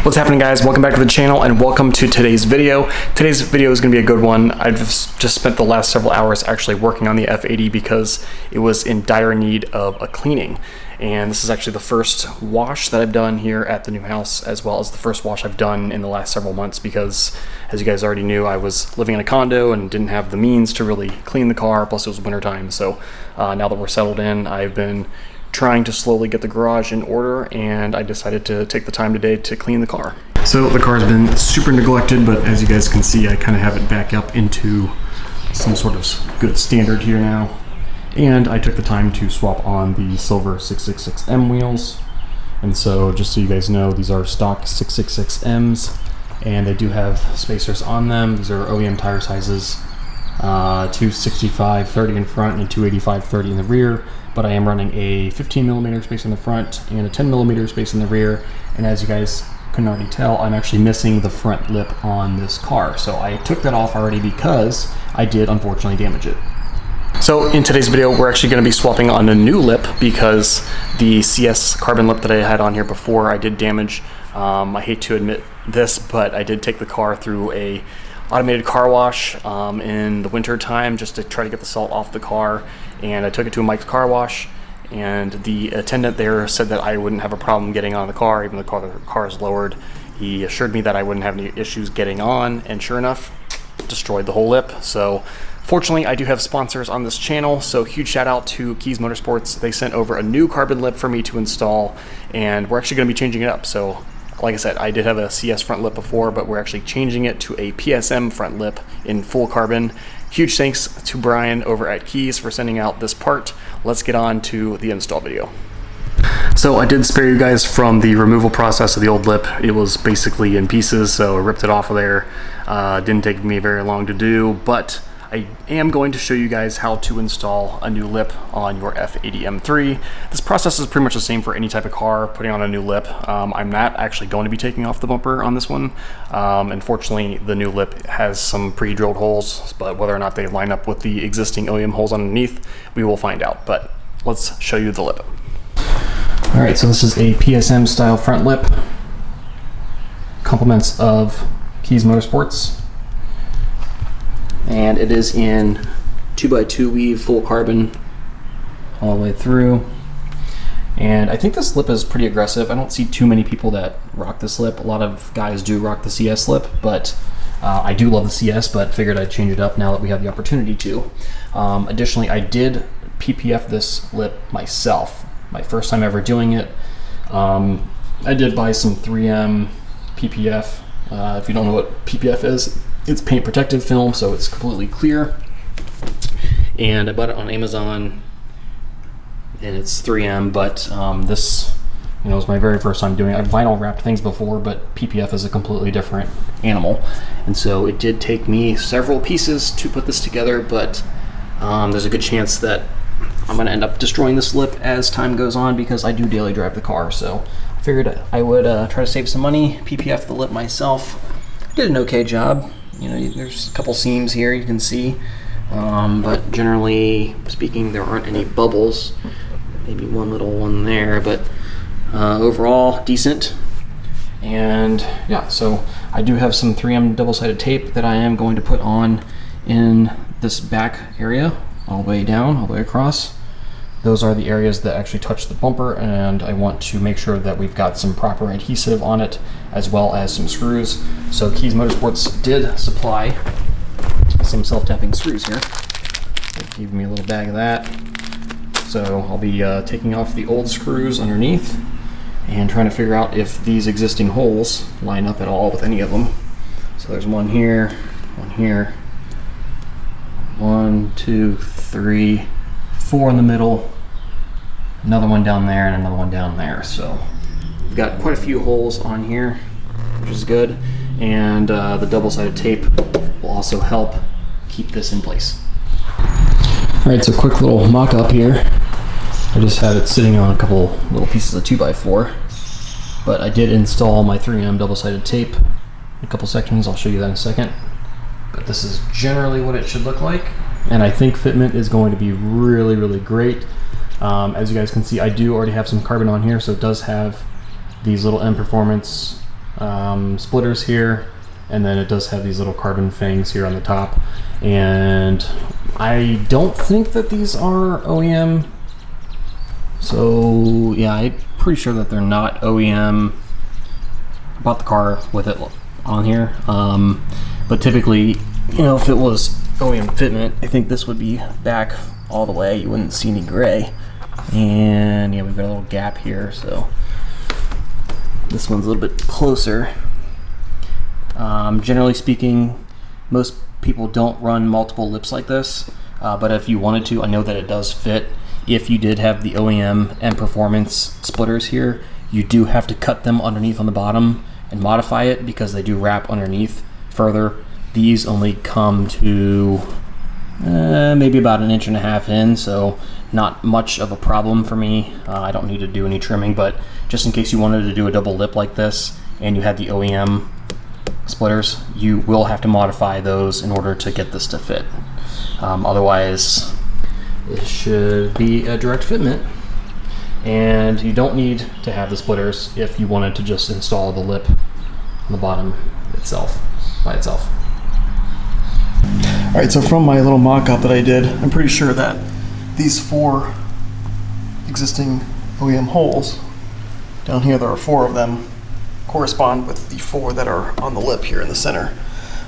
What's happening, guys? Welcome back to the channel and welcome to today's video. Today's video is going to be a good one. I've just spent the last several hours actually working on the F80 because it was in dire need of a cleaning. And this is actually the first wash that I've done here at the new house, as well as the first wash I've done in the last several months because, as you guys already knew, I was living in a condo and didn't have the means to really clean the car, plus it was wintertime. So now that we're settled in, I've been trying to slowly get the garage in order, and I decided to take the time today to clean the car. So the car's been super neglected, but as you guys can see, I kind of have it back up into some sort of good standard here now. And I took the time to swap on the silver 666M wheels. And so just so you guys know, these are stock 666Ms, and they do have spacers on them. These are OEM tire sizes, 265/30 in front and 285/30 in the rear. But I am running a 15mm space in the front and a 10mm space in the rear. And as you guys can already tell, I'm actually missing the front lip on this car. So I took that off already because I did unfortunately damage it. So in today's video, we're actually going to be swapping on a new lip because the CS carbon lip that I had on here before I did damage. I hate to admit this, but I did take the car through a automated car wash in the winter time just to try to get the salt off the car, and I took it to a Mike's car wash, and the attendant there said that I wouldn't have a problem getting on the car even though the car is lowered. He assured me that I wouldn't have any issues getting on, and sure enough, destroyed the whole lip. So fortunately, I do have sponsors on this channel, so huge shout out to Kies Motorsports. They sent over a new carbon lip for me to install, and we're actually going to be changing it up. So like I said, I did have a CS front lip before, but we're actually changing it to a PSM front lip in full carbon. Huge thanks to Brian over at Kies for sending out this part. Let's get on to the install video. So I did spare you guys from the removal process of the old lip. It was basically in pieces, so I ripped it off of there. Didn't take me very long to do, but I am going to show you guys how to install a new lip on your F80 M3. This process is pretty much the same for any type of car, putting on a new lip. I'm not actually going to be taking off the bumper on this one. Unfortunately, the new lip has some pre-drilled holes, but whether or not they line up with the existing OEM holes underneath, we will find out. But let's show you the lip. All right, so this is a PSM style front lip. Compliments of Kies Motorsports. And it is in 2x2 weave, full carbon all the way through. And I think this lip is pretty aggressive. I don't see too many people that rock this lip. A lot of guys do rock the CS lip, but I do love the CS, but figured I'd change it up now that we have the opportunity to. Additionally, I did PPF this lip myself. My first time ever doing it. I did buy some 3M PPF. If you don't know what PPF is, it's paint protective film, so it's completely clear. And I bought it on Amazon, and it's 3M, but this, is my very first time doing it. I've vinyl wrapped things before, but PPF is a completely different animal. And so it did take me several pieces to put this together, but there's a good chance that I'm gonna end up destroying this lip as time goes on because I do daily drive the car. So I figured I would try to save some money, PPF the lip myself. I did an okay job. There's a couple seams here you can see, but generally speaking, there aren't any bubbles. Maybe one little one there, but overall decent. And yeah, so I do have some 3M double-sided tape that I am going to put on in this back area, all the way down, all the way across. Those are the areas that actually touch the bumper, and I want to make sure that we've got some proper adhesive on it, as well as some screws. So Kies Motorsports did supply some self-tapping screws here. They gave me a little bag of that. So I'll be taking off the old screws underneath and trying to figure out if these existing holes line up at all with any of them. So there's one here, 1, 2, 3, 4 in the middle, another one down there, and another one down there. So we've got quite a few holes on here, which is good. And the double-sided tape will also help keep this in place. All right, so quick little mock-up here. I just had it sitting on a couple little pieces of 2x4, but I did install my 3M double-sided tape in a couple sections. I'll show you that in a second. But this is generally what it should look like. And I think Fitment is going to be really, really great. As you guys can see, I do already have some carbon on here, so it does have these little M Performance splitters here, and then it does have these little carbon fangs here on the top. And I don't think that these are OEM. So yeah, I'm pretty sure that they're not OEM. Bought the car with it on here. But typically, you know, if it was OEM fitment, I think this would be back all the way. You wouldn't see any gray. And yeah, we've got a little gap here, so this one's a little bit closer. Generally speaking, most people don't run multiple lips like this, but if you wanted to, I know that it does fit. If you did have the OEM and performance splitters here, you do have to cut them underneath on the bottom and modify it because they do wrap underneath further. These only come to maybe about 1.5 inches in, so not much of a problem for me. I don't need to do any trimming, but just in case you wanted to do a double lip like this and you had the OEM splitters, you will have to modify those in order to get this to fit. Otherwise, it should be a direct fitment. And you don't need to have the splitters if you wanted to just install the lip on the bottom itself, by itself. All right, so from my little mock-up that I did, I'm pretty sure that these 4 existing OEM holes down here, there are 4 of them, correspond with the 4 that are on the lip here in the center.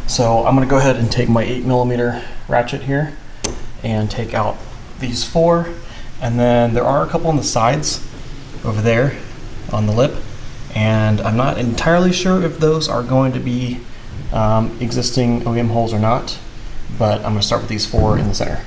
So I'm going to go ahead and take my 8mm ratchet here and take out these 4, and then there are a couple on the sides over there on the lip, and I'm not entirely sure if those are going to be existing OEM holes or not, but I'm going to start with these 4 in the center.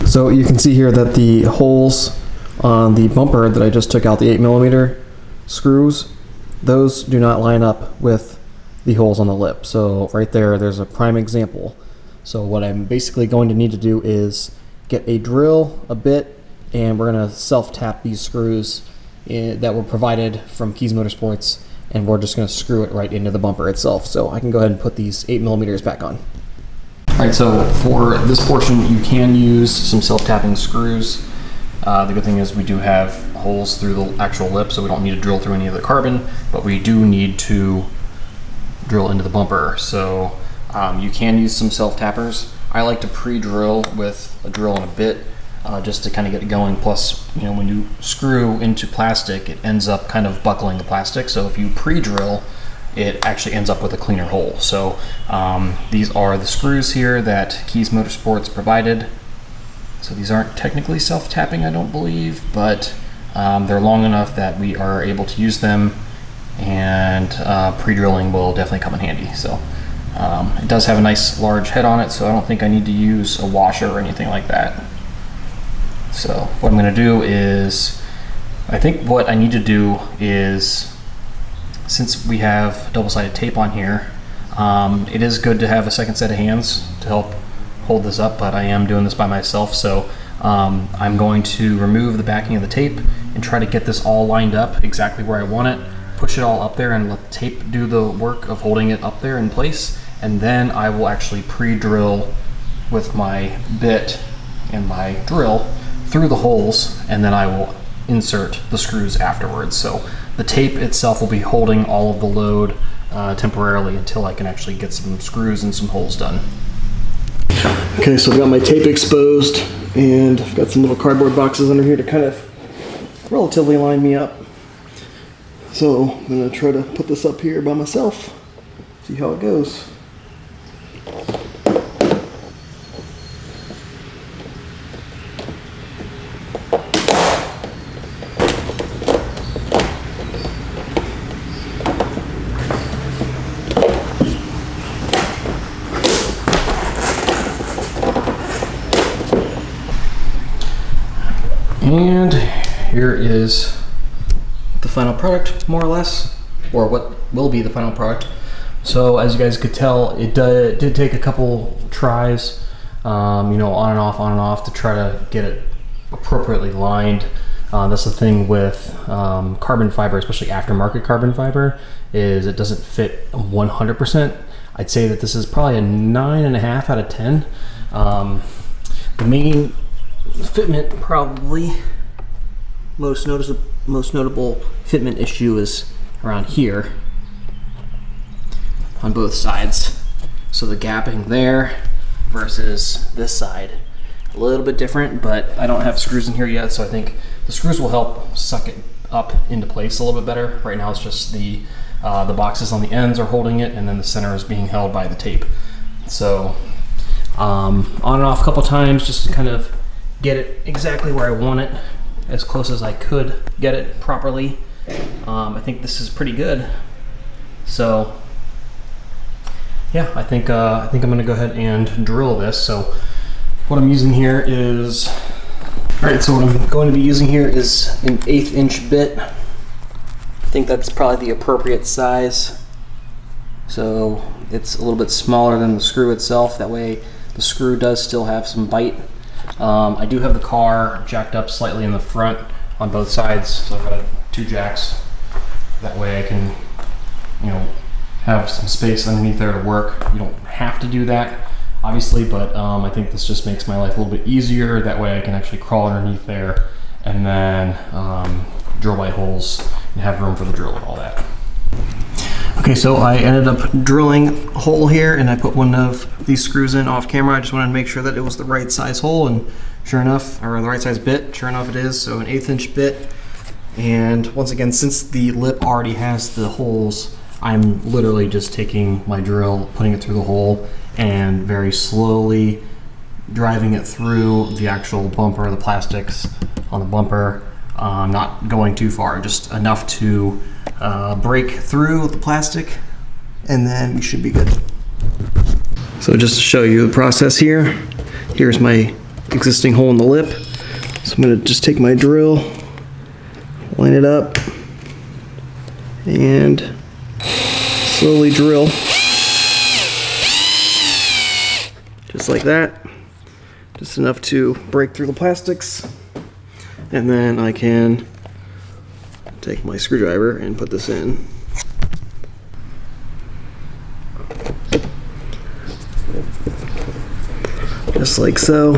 So you can see here that the holes on the bumper that I just took out, the 8mm screws, those do not line up with the holes on the lip. So right there's a prime example. So what I'm basically going to need to do is get a drill, a bit, and we're going to self-tap these screws that were provided from Kies Motorsports, and we're just going to screw it right into the bumper itself. So I can go ahead and put these 8mm back on. Alright, so for this portion you can use some self-tapping screws. The good thing is we do have holes through the actual lip, so we don't need to drill through any of the carbon, but we do need to drill into the bumper. So you can use some self-tappers. I like to pre-drill with a drill and a bit just to kind of get it going. Plus, you know, when you screw into plastic, it ends up kind of buckling the plastic. So if you pre-drill, it actually ends up with a cleaner hole. So these are the screws here that Kies Motorsports provided. So these aren't technically self-tapping, I don't believe, but they're long enough that we are able to use them, and pre-drilling will definitely come in handy. So it does have a nice large head on it, so I don't think I need to use a washer or anything like that. So what I'm going to do is, I think what I need to do is, since we have double-sided tape on here, it is good to have a second set of hands to help hold this up, but I am doing this by myself, so I'm going to remove the backing of the tape and try to get this all lined up exactly where I want it, push it all up there and let the tape do the work of holding it up there in place, and then I will actually pre-drill with my bit and my drill through the holes, and then I will insert the screws afterwards. So the tape itself will be holding all of the load temporarily until I can actually get some screws and some holes done. Okay, so I've got my tape exposed, and I've got some little cardboard boxes under here to kind of relatively line me up. So I'm going to try to put this up here by myself, see how it goes. And here is the final product, more or less, or what will be the final product. So as you guys could tell, it did take a couple tries, you know, on and off to try to get it appropriately lined. That's the thing with carbon fiber, especially aftermarket carbon fiber, is it doesn't fit 100%. I'd say that this is probably a 9.5 out of 10. The main fitment, probably most notable fitment issue is around here on both sides. So the gapping there versus this side, a little bit different, but I don't have screws in here yet, so I think the screws will help suck it up into place a little bit better. Right now it's just the boxes on the ends are holding it, and then the center is being held by the tape. So on and off a couple times just to kind of get it exactly where I want it, as close as I could get it properly. I think this is pretty good. So yeah, I think I'm gonna go ahead and drill this. So what I'm using here is, all right, so what I'm going to be using here is an 1/8 inch bit. I think that's probably the appropriate size. So it's a little bit smaller than the screw itself. That way the screw does still have some bite. I do have the car jacked up slightly in the front on both sides. So I've got 2 jacks. That way I can, you know, have some space underneath there to work. You don't have to do that, obviously, but I think this just makes my life a little bit easier. That way I can actually crawl underneath there and then drill my holes and have room for the drill and all that. Okay, so I ended up drilling a hole here, and I put one of these screws in off camera. I just wanted to make sure that it was the right size hole, and sure enough, or the right size bit, sure enough it is. So an 1/8 inch bit. And once again, since the lip already has the holes, I'm literally just taking my drill, putting it through the hole, and very slowly driving it through the actual bumper, the plastics on the bumper. Not going too far, just enough to break through the plastic, and then we should be good. So just to show you the process here, here's my existing hole in the lip. So I'm gonna just take my drill, line it up, and slowly drill, just like that, just enough to break through the plastics. And then I can take my screwdriver and put this in. Just like so.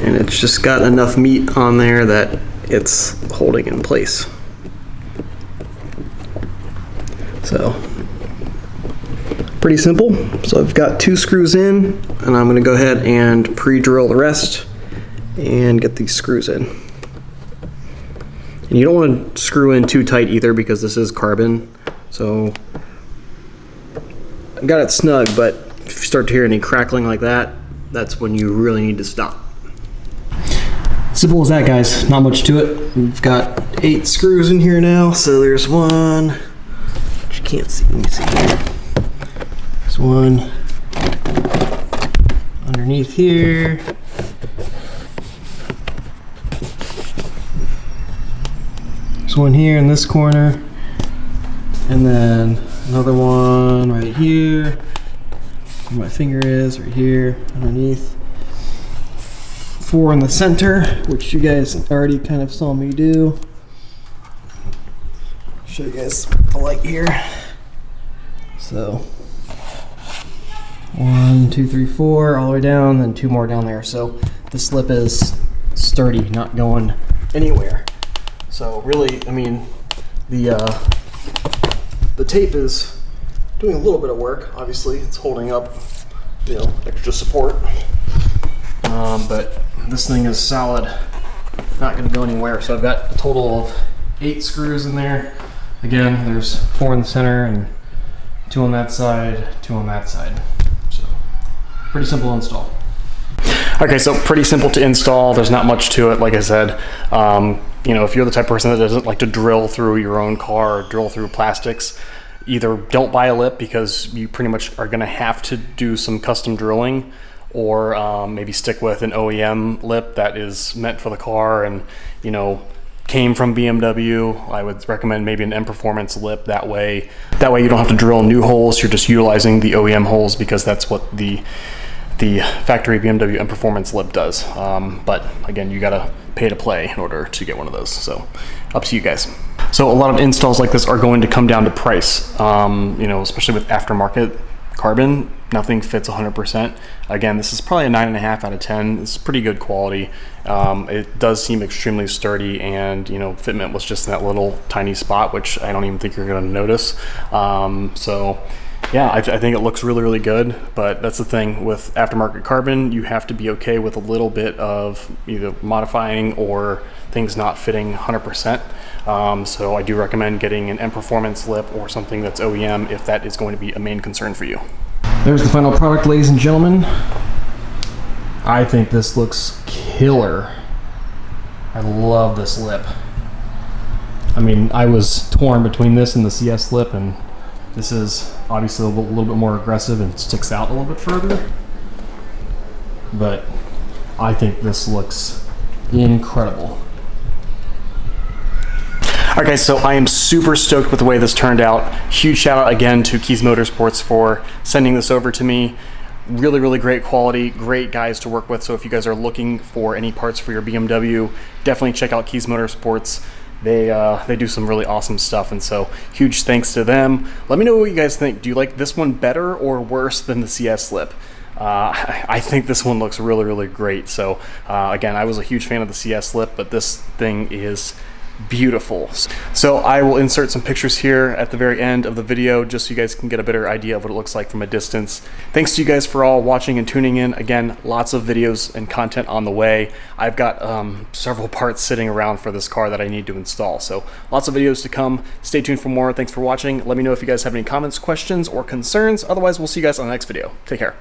And it's just got enough meat on there that it's holding in place. So, pretty simple. So I've got 2 screws in, and I'm gonna go ahead and pre-drill the rest and get these screws in. And you don't want to screw in too tight either, because this is carbon. So I got it snug, but if you start to hear any crackling like that, that's when you really need to stop. Simple as that, guys. Not much to it. We've got 8 screws in here now. So there's one, which you can't see. Let me see here. There's one underneath here. There's one here in this corner, and then another one right here, where my finger is, right here underneath. 4 in the center, which you guys already kind of saw me do. Show you guys the light here. So 1, 2, 3, 4, all the way down, then 2 more down there. So this lip is sturdy, not going anywhere. So really, I mean, the tape is doing a little bit of work. Obviously, it's holding up, you know, extra support. But this thing is solid, not going to go anywhere. So I've got a total of 8 screws in there. Again, there's 4 in the center and 2 on that side, 2 on that side. So pretty simple to install. Okay, so pretty simple to install. There's not much to it, like I said. You know, if you're the type of person that doesn't like to drill through your own car or drill through plastics, either don't buy a lip, because you pretty much are going to have to do some custom drilling, or maybe stick with an OEM lip that is meant for the car and, you know, came from BMW. I would recommend maybe an M Performance lip. That way you don't have to drill new holes. You're just utilizing the OEM holes, because that's what the the factory BMW M Performance lip does. But again, you gotta pay to play in order to get one of those. So up to you guys. So a lot of installs like this are going to come down to price, you know, especially with aftermarket carbon. Nothing fits 100%. Again, this is probably a 9.5 out of 10. It's pretty good quality. It does seem extremely sturdy, and you know, fitment was just in that little tiny spot, which I don't even think you're going to notice. So yeah, I think it looks really, really good. But that's the thing with aftermarket carbon, you have to be okay with a little bit of either modifying or things not fitting 100%. So I do recommend getting an M Performance lip or something that's OEM if that is going to be a main concern for you. There's the final product, ladies and gentlemen. I think this looks killer. I love this lip. I mean, I was torn between this and the CS lip, and this is obviously a little bit more aggressive and sticks out a little bit further. But I think this looks incredible. Alright guys, so I am super stoked with the way this turned out. Huge shout out again to Kies Motorsports for sending this over to me. Really, really great quality, great guys to work with. So if you guys are looking for any parts for your BMW, definitely check out Kies Motorsports. They do some really awesome stuff, and so huge thanks to them. Let me know what you guys think. Do you like this one better or worse than the CS lip? I think this one looks really, really great. So again, I was a huge fan of the CS lip, but this thing is beautiful. So I will insert some pictures here at the very end of the video just so you guys can get a better idea of what it looks like from a distance. Thanks to you guys for all watching and tuning in. Again, lots of videos and content on the way. I've got several parts sitting around for this car that I need to install. So lots of videos to come. Stay tuned for more. Thanks for watching. Let me know if you guys have any comments, questions, or concerns. Otherwise, we'll see you guys on the next video. Take care.